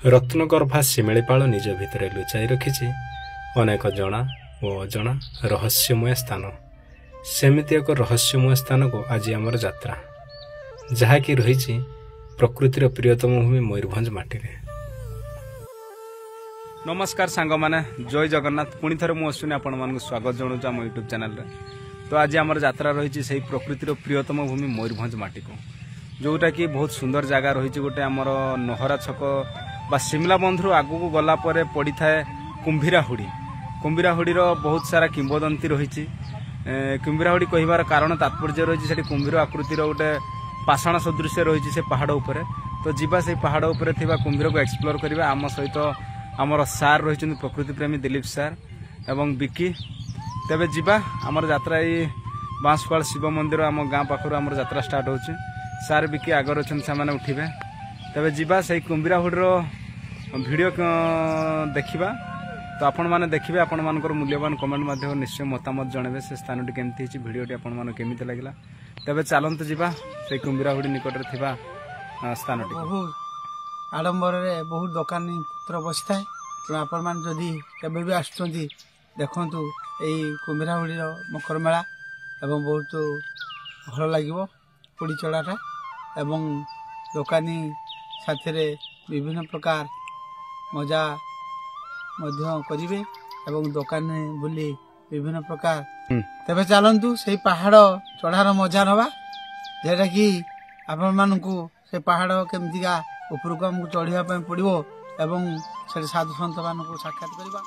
ରତ୍ନଗର୍ଭା ଶିମିଳିପାଳ ନିଜ ଭିତରେ ଲୁଚାଇ ରଖିଛି ଅନେକ ଜଣା ଓ ଅଜଣା ରହସ୍ୟମୟ ସ୍ଥାନ। ସେମିତି ଏକ ରହସ୍ୟମୟ ସ୍ଥାନକୁ ଆଜି ଆମର ଯାତ୍ରା, ଯାହାକି ରହିଛି ପ୍ରକୃତିର ପ୍ରିୟତମ ଭୂମି ମୟୂରଭଞ୍ଜ ମାଟିରେ। ନମସ୍କାର ସାଙ୍ଗମାନେ, ଜୟ ଜଗନ୍ନାଥ। ପୁଣି ଥରେ ମୁଁ ଅଶ୍ୱିନୀ ଆପଣମାନଙ୍କୁ ସ୍ୱାଗତ ଜଣାଉଛି ଆମ ୟୁଟ୍ୟୁବ୍ ଚ୍ୟାନେଲରେ। ତ ଆଜି ଆମର ଯାତ୍ରା ରହିଛି ସେହି ପ୍ରକୃତିର ପ୍ରିୟତମ ଭୂମି ମୟୂରଭଞ୍ଜ ମାଟିକୁ, ଯେଉଁଟାକି ବହୁତ ସୁନ୍ଦର ଜାଗା ରହିଛି। ଗୋଟେ ଆମର ନହରା ଛକ ବା ସିମଲା ବନ୍ଧରୁ ଆଗକୁ ଗଲା ପରେ ପଡ଼ିଥାଏ କୁମ୍ଭୀରାହୁଡ଼ି। କୁମ୍ଭୀରାହୁଡ଼ିର ବହୁତ ସାରା କିମ୍ବଦନ୍ତୀ ରହିଛି। କୁମ୍ଭୀରାହୁଡ଼ି କହିବାର କାରଣ ତାତ୍ପର୍ଯ୍ୟ ରହିଛି, ସେଠି କୁମ୍ଭୀର ଆକୃତିର ଗୋଟେ ପାଷାଣ ସଦୃଶ୍ୟ ରହିଛି ସେ ପାହାଡ଼ ଉପରେ। ତ ଯିବା ସେହି ପାହାଡ଼ ଉପରେ ଥିବା କୁମ୍ଭୀରକୁ ଏକ୍ସପ୍ଲୋର କରିବା। ଆମ ସହିତ ଆମର ସାର୍ ରହିଛନ୍ତି ପ୍ରକୃତି ପ୍ରେମୀ ଦିଲ୍ଲୀପ ସାର୍ ଏବଂ ବିକି। ତେବେ ଯିବା, ଆମର ଯାତ୍ରା ଏଇ ବାଁଶପାଳ ଶିବ ମନ୍ଦିର ଆମ ଗାଁ ପାଖରୁ ଆମର ଯାତ୍ରା ଷ୍ଟାର୍ଟ ହେଉଛି। ସାର୍ ବିକି ଆଗରେ ଅଛନ୍ତି, ସେମାନେ ଉଠିବେ। ତେବେ ଯିବା ସେହି କୁମ୍ଭୀରାହୁଡ଼ିର ଭିଡ଼ିଓ ଦେଖିବା। ତ ଆପଣମାନେ ଦେଖିବେ, ଆପଣମାନଙ୍କର ମୂଲ୍ୟବାନ କମେଣ୍ଟ ମାଧ୍ୟମରେ ନିଶ୍ଚୟ ମତାମତ ଜଣାଇବେ ସେ ସ୍ଥାନଟି କେମିତି ହେଇଛି, ଭିଡ଼ିଓଟି ଆପଣମାନଙ୍କୁ କେମିତି ଲାଗିଲା। ତେବେ ଚାଲନ୍ତୁ ଯିବା ସେହି କୁମ୍ଭୀରାହୁଡ଼ି ନିକଟରେ ଥିବା ସ୍ଥାନଟି। ବହୁତ ଆଡ଼ମ୍ବରରେ ବହୁତ ଦୋକାନୀ ପତ୍ର ବସିଥାଏ। ତେଣୁ ଆପଣମାନେ ଯଦି କେବେ ବି ଆସୁଛନ୍ତି ଦେଖନ୍ତୁ ଏଇ କୁମ୍ଭୀରାହୁଡ଼ିର ମକର ମେଳା, ଏବଂ ବହୁତ ଭଲ ଲାଗିବ ପୋଡ଼ି ଚଢ଼ାଟା। ଏବଂ ଦୋକାନୀ ସାଥିରେ ବିଭିନ୍ନ ପ୍ରକାର ମଜା ମଧ୍ୟ କରିବେ ଏବଂ ଦୋକାନରେ ବୁଲି ବିଭିନ୍ନ ପ୍ରକାର। ତେବେ ଚାଲନ୍ତୁ ସେଇ ପାହାଡ଼ ଚଢ଼ାର ମଜା ନେବା, ଯେଉଁଟାକି ଆପଣମାନଙ୍କୁ ସେ ପାହାଡ଼ କେମିତିକା ଉପରକୁ ଆମକୁ ଚଢ଼ିବା ପାଇଁ ପଡ଼ିବ ଏବଂ ସେଠି ସାଧୁ ସନ୍ତମାନଙ୍କୁ ସାକ୍ଷାତ କରିବା।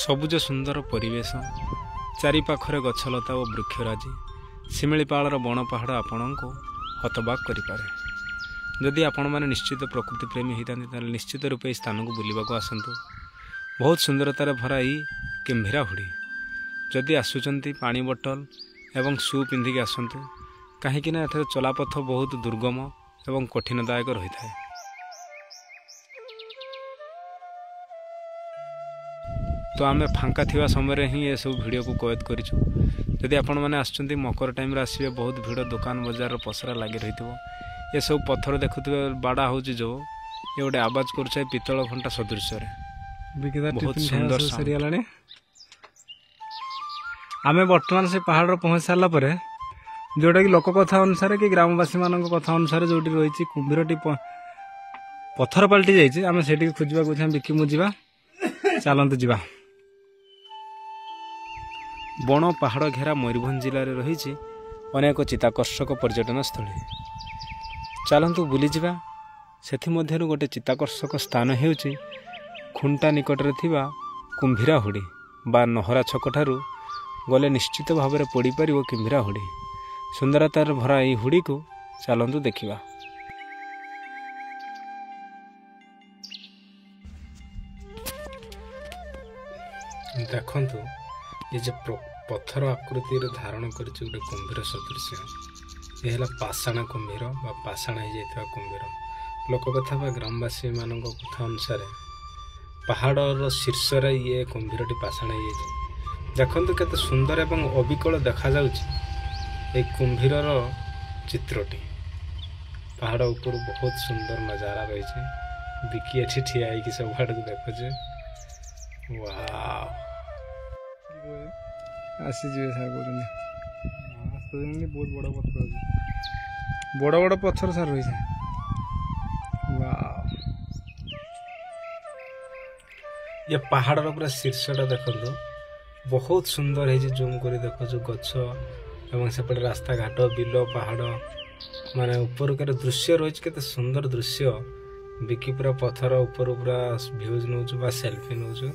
ସବୁଜ ସୁନ୍ଦର ପରିବେଶ, ଚାରିପାଖରେ ଗଛଲତା ଓ ବୃକ୍ଷରାଜି, ଶିମିଳିପାଳର ବଣ ପାହାଡ଼ ଆପଣଙ୍କୁ ହତବାକ୍ କରିପାରେ। ଯଦି ଆପଣମାନେ ନିଶ୍ଚିତ ପ୍ରକୃତି ପ୍ରେମୀ ହୋଇଥାନ୍ତି ତାହେଲେ ନିଶ୍ଚିତ ରୂପେ ଏହି ସ୍ଥାନକୁ ବୁଲିବାକୁ ଆସନ୍ତୁ। ବହୁତ ସୁନ୍ଦରତାରେ ଭରା ଏଇ କୁମ୍ଭୀରାହୁଡ଼ି। ଯଦି ଆସୁଛନ୍ତି ପାଣି ବୋଟଲ ଏବଂ ସୁ ପିନ୍ଧିକି ଆସନ୍ତୁ, କାହିଁକିନା ଏଠାରେ ଚଲାପଥ ବହୁତ ଦୁର୍ଗମ ଏବଂ କଠିନଦାୟକ ରହିଥାଏ। ତ ଆମେ ଫାଙ୍କା ଥିବା ସମୟରେ ହିଁ ଏସବୁ ଭିଡ଼ିଓକୁ କଏଦ କରିଛୁ। ଯଦି ଆପଣମାନେ ଆସୁଛନ୍ତି ମକର ଟାଇମ୍ରେ ଆସିବେ, ବହୁତ ଭିଡ଼, ଦୋକାନ ବଜାରର ପସରା ଲାଗି ରହିଥିବ। ଏସବୁ ପଥର ଦେଖୁଥିବେ ବାଡ଼ା ହେଉଛି ଯେଉଁ, ଏ ଗୋଟେ ଆବାଜ କରୁଥାଏ ପିତ୍ତଳ ଘଣ୍ଟା ସଦୃଶ୍ୟରେ। ବହୁତ ସୁନ୍ଦର ସରିଗଲାଣି। ଆମେ ବର୍ତ୍ତମାନ ସେ ପାହାଡ଼ରେ ପହଞ୍ଚି ସାରିଲା ପରେ, ଯେଉଁଟାକି ଲୋକ କଥା ଅନୁସାରେ କି ଗ୍ରାମବାସୀମାନଙ୍କ କଥା ଅନୁସାରେ ଯେଉଁଠି ରହିଛି କୁମ୍ଭୀରଟି ପଥର ପାଲଟି ଯାଇଛି, ଆମେ ସେଠିକି ଖୋଜିବାକୁ ଚାହିଁ ବିକି ମୁଁ ଯିବା। ଚାଲନ୍ତୁ ଯିବା। ବଣ ପାହାଡ଼ ଘେରା ମୟୂରଭଞ୍ଜ ଜିଲ୍ଲାରେ ରହିଛି ଅନେକ ଚିତ୍ତାକର୍ଷକ ପର୍ଯ୍ୟଟନ ସ୍ଥଳୀ। ଚାଲନ୍ତୁ ବୁଲିଯିବା। ସେଥିମଧ୍ୟରୁ ଗୋଟେ ଚିତ୍ତାକର୍ଷକ ସ୍ଥାନ ହେଉଛି ଖୁଣ୍ଟା ନିକଟରେ ଥିବା କୁମ୍ଭୀରାହୁଡ଼ି ବା ନହରା ଛକଠାରୁ ଗଲେ ନିଶ୍ଚିତ ଭାବରେ ପଡ଼ିପାରିବ କୁମ୍ଭୀରାହୁଡ଼ି। ସୁନ୍ଦରତାରେ ଭରା ଏହି ହୁଡ଼ିକୁ ଚାଲନ୍ତୁ ଦେଖିବା। ଦେଖନ୍ତୁ, ଏ ଯେ ପଥର ଆକୃତିରେ ଧାରଣ କରିଛି ଗୋଟେ କୁମ୍ଭୀର ସଦୃଶ୍ୟ, ଏ ହେଲା ପାଷାଣ କୁମ୍ଭୀର ବା ପାଷାଣ ହେଇଯାଇଥିବା କୁମ୍ଭୀର। ଲୋକ କଥା ବା ଗ୍ରାମବାସୀମାନଙ୍କ କଥା ଅନୁସାରେ ପାହାଡ଼ର ଶୀର୍ଷରେ ଇଏ କୁମ୍ଭୀରଟି ପାଷାଣ ହେଇଯାଇଛି। ଦେଖନ୍ତୁ କେତେ ସୁନ୍ଦର ଏବଂ ଅବିକଳ ଦେଖାଯାଉଛି এই କୁମ୍ଭୀରର ଚିତ୍ରଟି। ପାହାଡ଼ ଉପରୁ ବହୁତ ସୁନ୍ଦର ନଜାରା ରହିଛି। ବିକି ଏଠି ଠିଆ ହେଇକି ସବୁଆଡ଼କୁ ଦେଖୁଛି। ୱାଓ, ଆସିଯିବେ ସାର୍ କହୁଛନ୍ତି। ବହୁତ ବଡ଼ ପଥର ଅଛି, ବଡ଼ ବଡ଼ ପଥର ସାର୍ ରହିଛି। ଏ ପାହାଡ଼ର ପୁରା ଶୀର୍ଷଟା ଦେଖନ୍ତୁ, ବହୁତ ସୁନ୍ଦର ହେଇଛି। ଜୁମ୍ କରି ଦେଖୁଛୁ ଗଛ ଏବଂ ସେପଟେ ରାସ୍ତାଘାଟ, ବିଲ, ପାହାଡ଼, ମାନେ ଉପରକାର ଦୃଶ୍ୟ ରହିଛି। କେତେ ସୁନ୍ଦର ଦୃଶ୍ୟ। ବିକି ପୁରା ପଥର ଉପରୁ ପୁରା ଭ୍ୟୁଜ୍ ନେଉଛୁ ବା ସେଲ୍ଫି ନେଉଛୁ।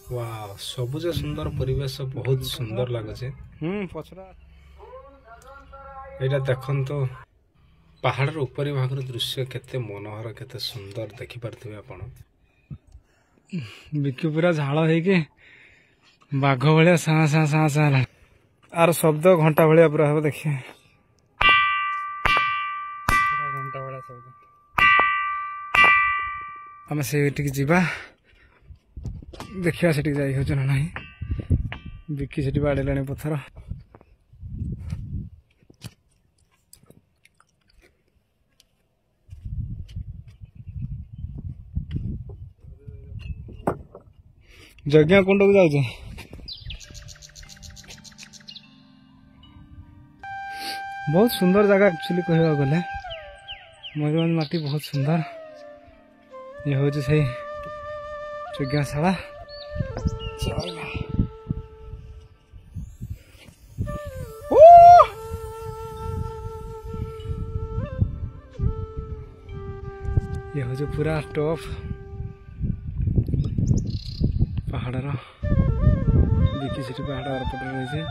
ୱାଓ, ସବୁଜ ସୁନ୍ଦର ପରିବେଶ, ବହୁତ ସୁନ୍ଦର ଲାଗୁଛି। ଏଇଟା ଦେଖନ୍ତୁ, ପାହାଡ଼ର ଉପରି ଭାଗର ଦୃଶ୍ୟ କେତେ ମନୋହର, କେତେ ସୁନ୍ଦର ଦେଖିପାରୁଥିବେ ଆପଣ। ବିକି ପୁରା ଝାଳ ହେଇକି ବାଘ ଭଳିଆ ସାଁ ସାଁ ସାଁ ସାଁ ହେଲା। ଆର ଶବ୍ଦ ଘଣ୍ଟା ଭଳିଆ ପୁରା ହବ, ଦେଖିବେ ଘଣ୍ଟା ଭଳିଆ ଶବ୍ଦ। ଆମେ ସେଇଠିକି ଯିବା, ଦେଖିବା ସେଠିକି ଯାଇ ହେଉଛି ନା ନାହିଁ। ବିକି ସେଠି ବାଡ଼େଇଲାଣି ପଥର। यज्ञ कुंड को जाऊे बहुत सुंदर जगह एक्चुअली कहवा गले मयूरभंज माटी बहुत सुंदर ये हूँ से यज्ञशाला ये हूँ पूरा टॉप पहाड़ देखिए से पहाड़ पटे रही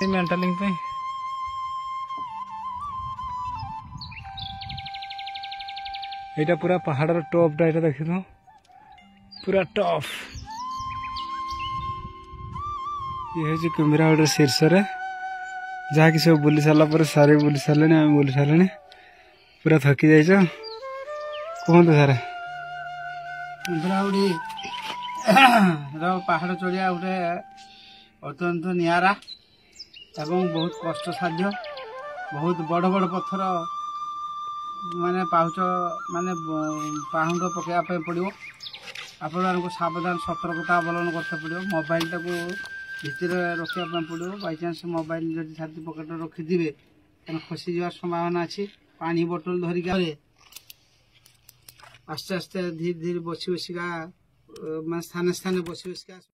मेंटलिंग पे यहाँ पूरा पहाड़ टॉप टा देख दो पूरा टॉप ये हूँ कुम्भीरागढ़ शीर्ष जहाँ कि सब बुली सारा सारे बुली सारे आम बुली सारे पूरा थकी जाइए कहतु सारे कुम्भीरागढ़ पहाड़ चढ़िया गोटे अत्यंत निरा एवं बहुत कष्ट साध्य बहुत बड़ बड़ पत्थर माने पाहुच माने पाहुंड पकड़ा पड़ो आपण सावधान सतर्कता अवलम्बन करते पड़ो मोबाइल टाक भितर रखा पड़ो बाई चान्स मोबाइल जब छाती पकेट रखिथे खसी जावार संभावना अच्छी पानी बोतल धरिक आस्ते आस्ते धीरे धीरे बसी बसिका मैं स्थाने स्थाने बसी बसिका